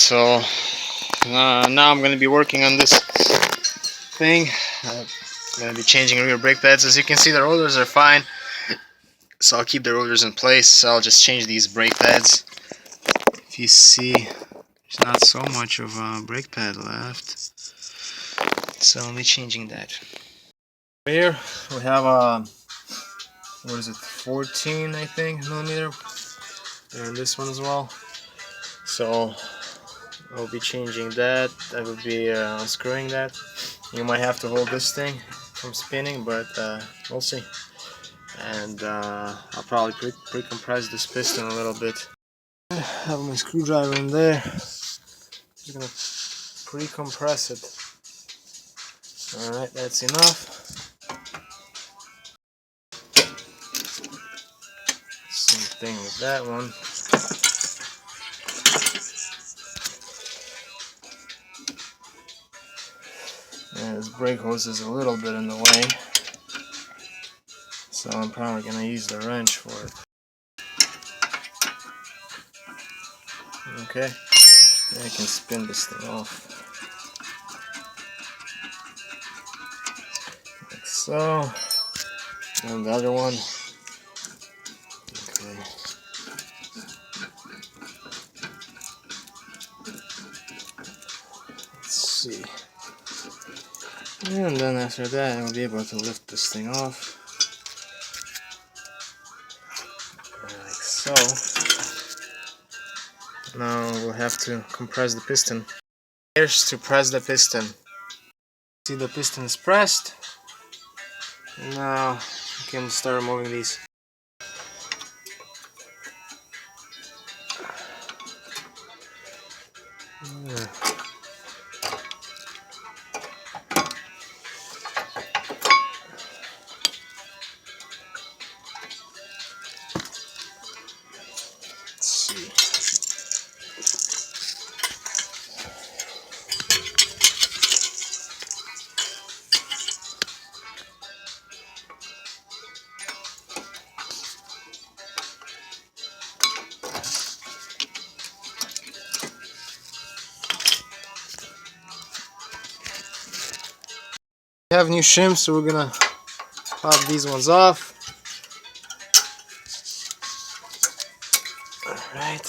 so now I'm going to be working on this thing. I'm going to be changing rear brake pads. As you can see, the rotors are fine, so I'll keep the rotors in place. So I'll just change these brake pads. If you see, there's not so much of a brake pad left, so I'll be changing that. Here we have a, what is it, 14 I think millimeter, and this one as well. So I'll be changing that. I will be unscrewing that. You might have to hold this thing from spinning, but we'll see. And I'll probably pre-compress this piston a little bit. I have my screwdriver in there. Just gonna pre-compress it. Alright, that's enough. Same thing with that one. And this brake hose is a little bit in the way, so I'm probably going to use the wrench for it. Okay, and I can spin this thing off. Like so. And the other one. Okay. Let's see. And then after that, I'll be able to lift this thing off. Like so. Now we'll have to compress the piston. Here's to press the piston. See, the piston is pressed. Now you can start removing these. Let's see. We have new shims, so we're gonna pop these ones off. Alright.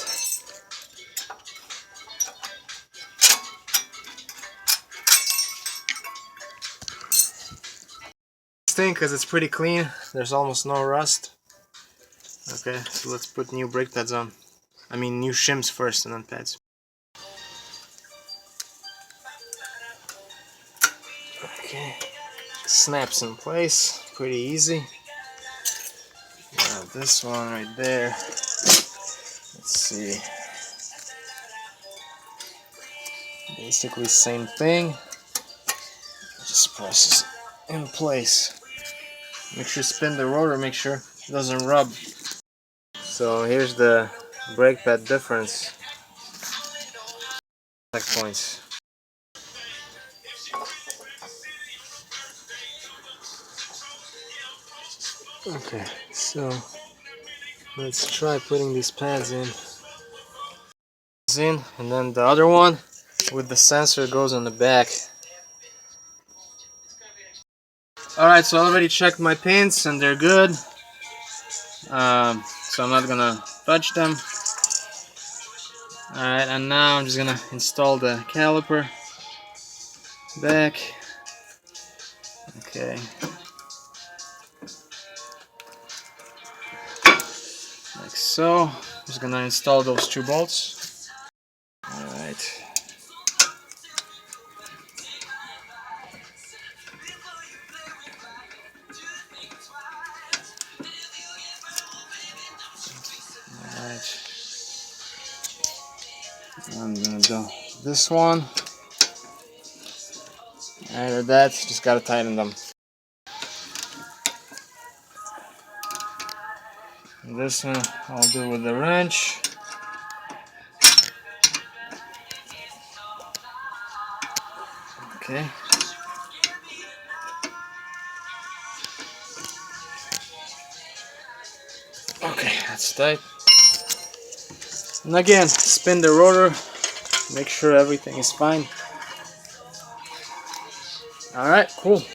This thing, because it's pretty clean, there's almost no rust. Okay, so let's put new brake pads on. I mean new shims first and then pads. Okay, snaps in place, pretty easy. Now this one right there, let's see, basically same thing, just presses in place. Make sure to spin the rotor, make sure it doesn't rub. So here's the brake pad difference. Checkpoints. Okay, so let's try putting these pads in. And then the other one with the sensor goes on the back. Alright, so I already checked my pins and they're good. So I'm not gonna touch them. Alright, and now I'm just gonna install the caliper back. Okay. Like so. I'm just gonna install those two bolts. Alright. Alright. I'm gonna do this one. And with that, just gotta tighten them. And this one I'll do with the wrench. Okay. Okay, that's tight. And again, spin the rotor make sure everything is fine. Alright, cool.